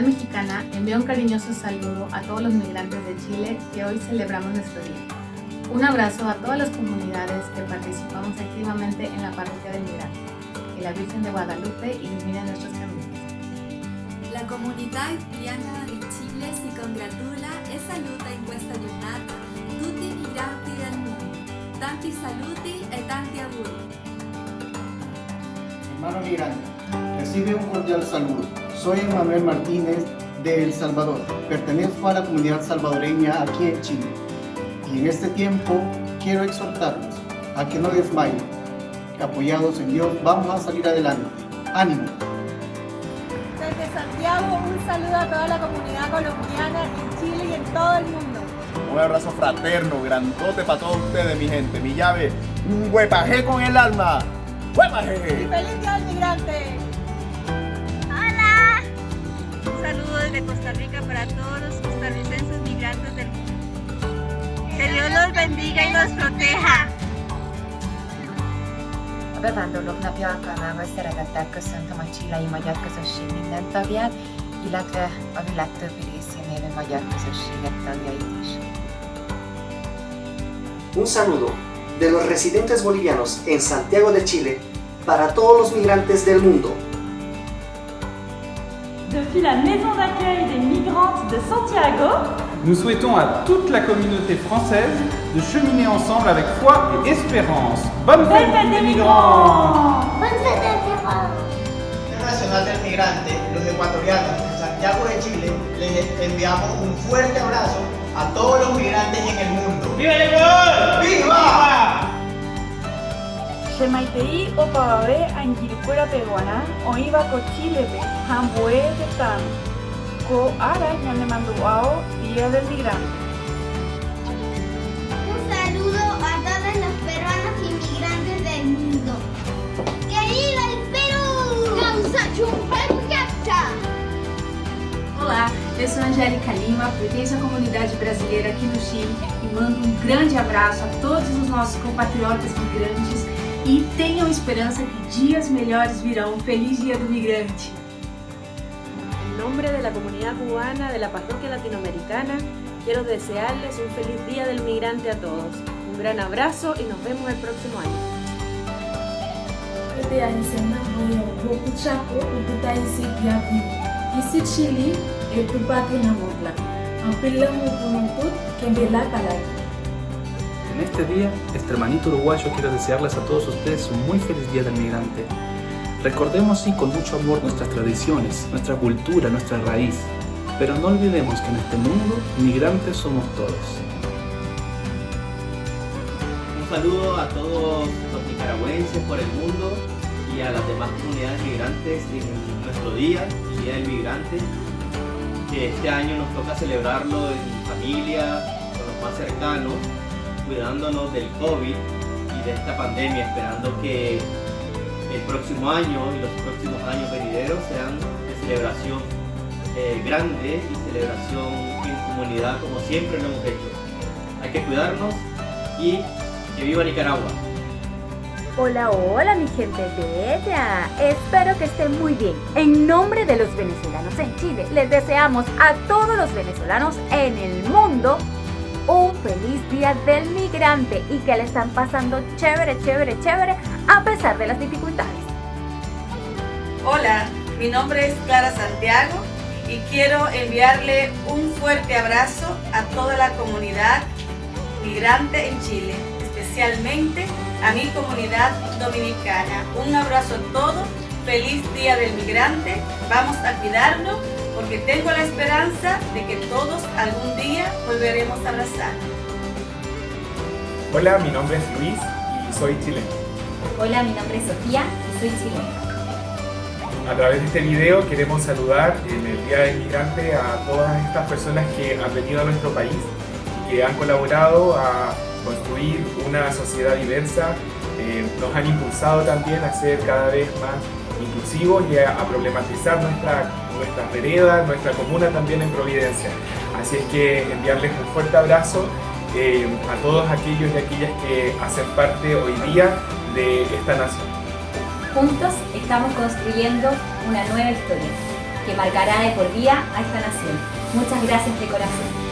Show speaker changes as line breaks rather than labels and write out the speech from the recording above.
Comunidad Mexicana envía un cariñoso saludo a todos los migrantes de Chile que hoy celebramos nuestro día. Un abrazo a todas las comunidades que participamos activamente en la parroquia del migrante. Que la Virgen de Guadalupe ilumine nuestros caminos.
La comunità italiana di Cile si congratula e saluta in questa giornata tutti i migranti del mondo. Tanti saluti e tanti auguri.
Hermano migrante, recibe un cordial saludo. Soy Emanuel Martínez de El Salvador. Pertenezco a la comunidad salvadoreña aquí en Chile. Y en este tiempo quiero exhortarlos a que no desmayen, que apoyados en Dios vamos a salir adelante. ¡Ánimo!
Desde Santiago, un saludo a toda la comunidad colombiana en Chile y en todo el mundo.
Un abrazo fraterno, grandote para todos ustedes, mi gente. Mi llave, un huepaje con el alma. ¡Huepaje!
¡Y feliz Día del Migrante!
¡Hola! Un saludo desde Costa Rica para todos los costarricenses migrantes del mundo. Que Dios los bendiga y los proteja.
A bevándorlók napja alkalmával szeretettel köszöntöm a chilei magyar közösség minden tagját, illetve a világ többi részén élő magyar közösségek tagjait is.
Un saludo de los residentes bolivianos en Santiago de Chile para todos los migrantes del mundo.
Depuis la maison d'accueil des migrantes de Santiago,
nous souhaitons à toute la communauté française de cheminer ensemble avec foi et espérance. Bonne fête des migrants!
Bonne fête des migrants!
Nacional del Migrante, los ecuatorianos en Santiago de Chile, les enviamos un fuerte abrazo a todos los migrantes en el mundo. ¡Viva el Ecuador! ¡Viva!
Shemaitei opaave angirukura peruana, oiva ko Chile pe, hambue de tan, ko ara ñanemanduao Día del Migrante.
Un saludo a todos los peruanos inmigrantes del mundo. ¡Que viva el Perú!
Olá, eu sou Angélica Lima, pertenço à comunidade brasileira aqui no Chile e mando um grande abraço a todos os nossos compatriotas migrantes e tenham esperança que dias melhores virão. Feliz Dia do Migrante!
En nombre de la comunidad cubana de la parroquia latinoamericana, quiero desearles un feliz Día del Migrante a todos. Un gran abrazo y nos vemos el próximo año.
Ici Chile et tout partout dans le monde. En pila mupunutut kembela kalai.
En este día, este hermanito uruguayo, quiero desearles a todos ustedes un muy feliz Día del Migrante. Recordemos sí con mucho amor nuestras tradiciones, nuestra cultura, nuestra raíz, pero no olvidemos que en este mundo migrantes somos todos.
Un saludo a todos los nicaragüenses por el mundo y a las demás comunidades migrantes en nuestro día, el Día del Migrante, que este año nos toca celebrarlo en familia, con los más cercanos, cuidándonos del COVID y de esta pandemia, esperando que el próximo año y los próximos años venideros sean de celebración grande y celebración en comunidad como siempre lo hemos hecho. Hay que cuidarnos y que viva Nicaragua.
Hola, hola mi gente bella, espero que estén muy bien. En nombre de los venezolanos en Chile, les deseamos a todos los venezolanos en el mundo un feliz Día del Migrante y que le están pasando chévere, chévere, chévere a pesar de las dificultades.
Hola, mi nombre es Clara Santiago y quiero enviarle un fuerte abrazo a toda la comunidad migrante en Chile, especialmente a mi comunidad dominicana. Un abrazo a todos, feliz Día del Migrante, vamos a cuidarnos porque tengo la esperanza de que todos algún día volveremos a abrazar.
Hola, mi nombre es Luis y soy chileno.
Hola, mi nombre es Sofía y soy chilena.
A través de este video queremos saludar en el Día del Migrante a todas estas personas que han venido a nuestro país y que han colaborado a construir una sociedad diversa, nos han impulsado también a ser cada vez más inclusivos y a problematizar nuestras veredas, nuestra comuna también en Providencia. Así es que enviarles un fuerte abrazo a todos aquellos y aquellas que hacen parte hoy día de esta nación.
Juntos estamos construyendo una nueva historia. que marcará de por vida a esta nación. Muchas gracias de corazón.